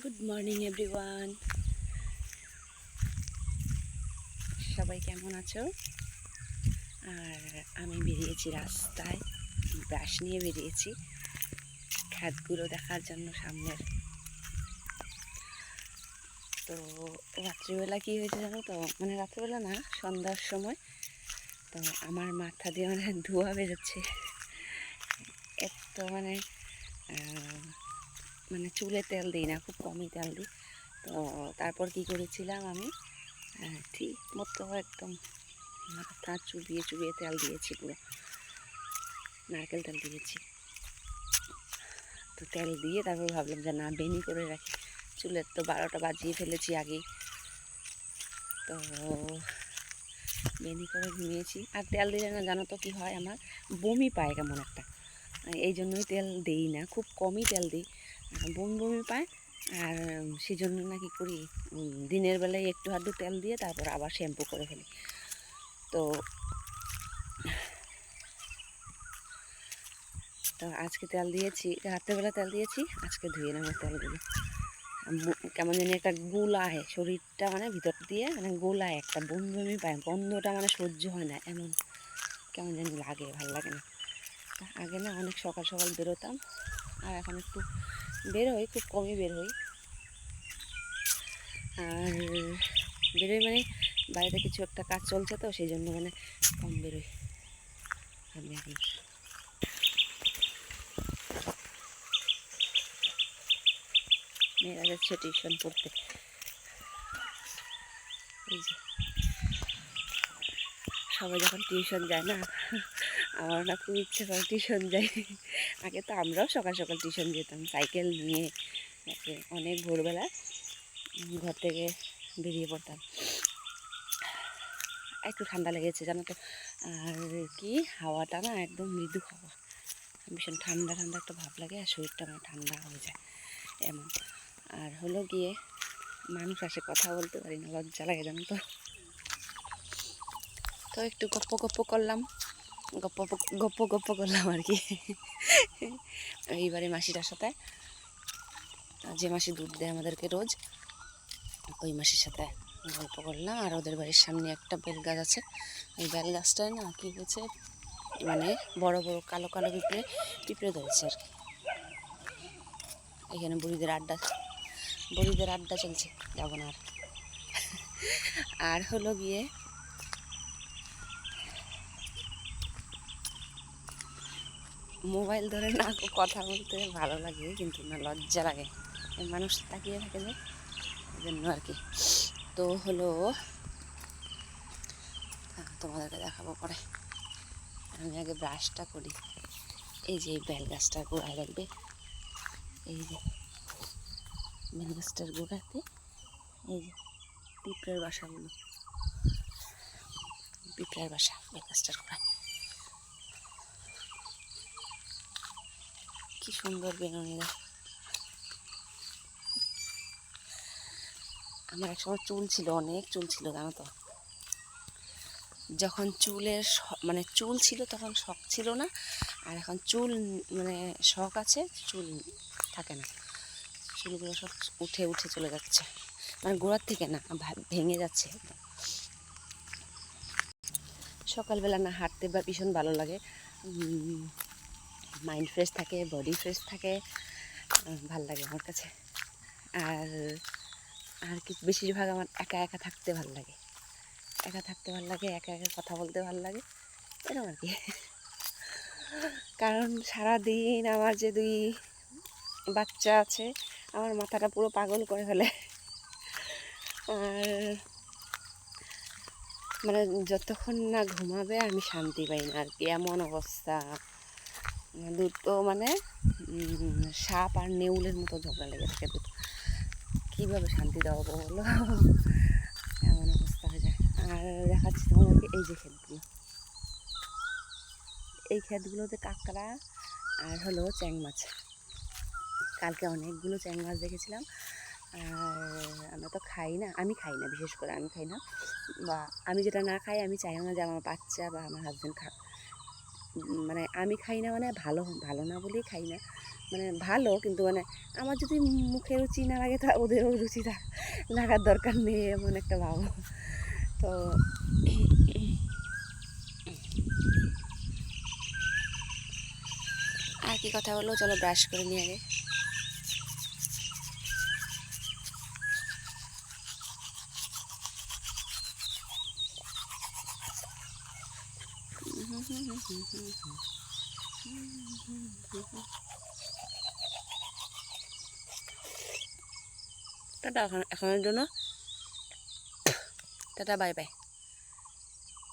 Good morning everyone, সবাই কেমন আছো? আর আমি বেরিয়েছি রাস্তায়, ব্রাশ নিয়ে বেরিয়েছি ক্ষেতগুলো দেখার জন্য সামনের। তো রাত্রিবেলা কী হয়েছে জানো তো, মানে রাত্রিবেলা না, সন্ধ্যার সময় তো আমার মাথা দিয়ে মানে ধোঁয়া বেরোচ্ছে এত মানে মানে চুলে তেল দিই না, খুব কমই তেল দিই। তো তারপর কি করেছিলাম আমি, ঠিক মতো একদম মাথা চুবিয়ে চুবিয়ে তেল দিয়েছি, পুরো নারকেল তেল দিয়েছি। তো তেল দিয়ে তারপর ভাবলাম যে না, বেনি করে রাখি, চুলের তো 12টা বাজিয়ে ফেলেছি আগেই। তো বেনি করে ঘুমিয়েছি। আর তেল দিলে না জানো তো কী হয়, আমার বমি পায় কেমন একটা, এই জন্যই তেল দিই না, খুব কমই তেল দিই, বমি বমি পায়। আর সেই জন্য না কি করি, দিনের বেলায় একটু আধটু তেল দিয়ে তারপর আবার শ্যাম্পু করে ফেলি। তো তো আজকে তেল দিয়েছি, রাত্রেবেলা তেল দিয়েছি, আজকে ধুয়ে নেবো তেলগুলো। কেমন জানি একটা গোলায় শরীরটা, মানে ভিতর দিয়ে মানে গোলায় একটা বমি পায়, গন্ধটা মানে সহ্য হয় না, এমন কেমন জানি লাগে, ভালো লাগে না। আগে না অনেক সকাল সকাল বেরোতাম, আর এখন একটু বের হই, খুব কমই বের হই। আর বেরোই মানে বাড়িতে কিছু একটা কাজ চলছে, তো সেই জন্য মানে কম বেরোই আমি এখন। মেয়েরা যাচ্ছে টিউশন পড়তে, এই যে সবাই যখন টিউশন যায় না, আমার না খুব ইচ্ছে করে টিউশন যাই। আগে তো আমরাও সকাল সকাল টিউশন যেতাম সাইকেল নিয়ে, অনেক ভোরবেলা ঘর থেকে বেরিয়ে পড়তাম। একটু ঠান্ডা লেগেছে জানো তো, আর কি হাওয়াটা না একদম মৃদু হাওয়া, ভীষণ ঠান্ডা ঠান্ডা একটা ভাব লাগে, আর শরীরটা আমার ঠান্ডা হয়ে যায় এমন। আর হলো গিয়ে মানুষ আসে, কথা বলতে পারি না, লজ্জা লাগে জানো তো। তো একটু গপ্প গপ্প করলাম, গপ্প গপ্প গপ্প করলাম আর কি। এইবারে মাসিটার সাথে, যে মাসি দুধ দেয় আমাদেরকে রোজ, ওই মাসির সাথে গল্প করলাম। আর ওদের বাড়ির সামনে একটা বেল গাছ আছে, ওই বেল গাছটায় না কী হয়েছে, মানে বড় বড় কালো কালো পিঁপড়ে পিঁপড়ে ধরেছে আর কি। এখানে বুড়িদের আড্ডা চলছে, যাবো না আর। আর হলো গিয়ে মোবাইল ধরে না কথা বলতে ভালো লাগে, কিন্তু না লজ্জা লাগে, মানুষ তাকিয়ে থাকে যে, এই জন্য আর কি। তো হলো, তোমাদেরকে দেখাবো পরে, আমি আগে ব্রাশটা করি। এই যে বেল গাছটার গোড়ায় দেখবে, এই যে বেল গাছটার গোড়াতে এই যে পিঁপড়ের বাসাগুলো, পিঁপড়ের বাসা বেল গাছটার গোড়ায়। কি সুন্দর বেগুনি গাছ। আমার একসময় চুল ছিল, অনেক চুল ছিল জানো তো। যখন চুলের মানে চুল ছিল তখন শখ ছিল না, আর এখন চুল মানে শখ আছে, চুল থাকে না, চুলগুলো সব উঠে উঠে চলে যাচ্ছে, মানে গোড়ার থেকে না, ভেঙে যাচ্ছে একদম। সকালবেলা না হাঁটতে বা ভীষণ ভালো লাগে, মাইন্ড ফ্রেশ থাকে, বডি ফ্রেশ থাকে, ভাল লাগে আমার কাছে। আর আর কি, বেশিরভাগ আমার একা একা থাকতে ভাল লাগে, একা থাকতে ভাল লাগে, একা একা কথা বলতে ভাল লাগে, এরকম আর কি। কারণ সারাদিন আমার যে 2 বাচ্চা আছে, আমার মাথাটা পুরো পাগল করে ফেলে। আর মানে যতক্ষণ না ঘুমাবে আমি শান্তি পাই না আর কি, এমন অবস্থা। দুটো মানে সাপ আর নেউলের মতো ঝগড়া লেগে থাকে দুটো, কীভাবে শান্তি দেওয়া বলো, এমন অবস্থা হয়ে যায়। আর দেখাচ্ছি তোমাদেরকে, এই যে ক্ষেতগুলো, এই ক্ষেতগুলোতে কাঁকড়া আর হলো চ্যাং মাছ, কালকে অনেকগুলো চ্যাং মাছ দেখেছিলাম। আর আমরা তো খাই না, আমি খাই না, বিশেষ করে আমি খাই না, বা আমি যেটা না খাই আমি চাইও না যে আমার বাচ্চা বা আমার হাজব্যান্ড খাক, মানে আমি খাই না, মানে ভালো ভালো না বলেই খাই না, মানে ভালো কিন্তু মানে আমার যদি মুখে রুচি না লাগে তা ওদেরও রুচি লাগার দরকার নেই, এমন একটা ভাব। তো আর কি কথা বলবো, চলো ব্রাশ করে নিয়ে আগে। টাটা এখনের জন্য, টাটা বাই বাই।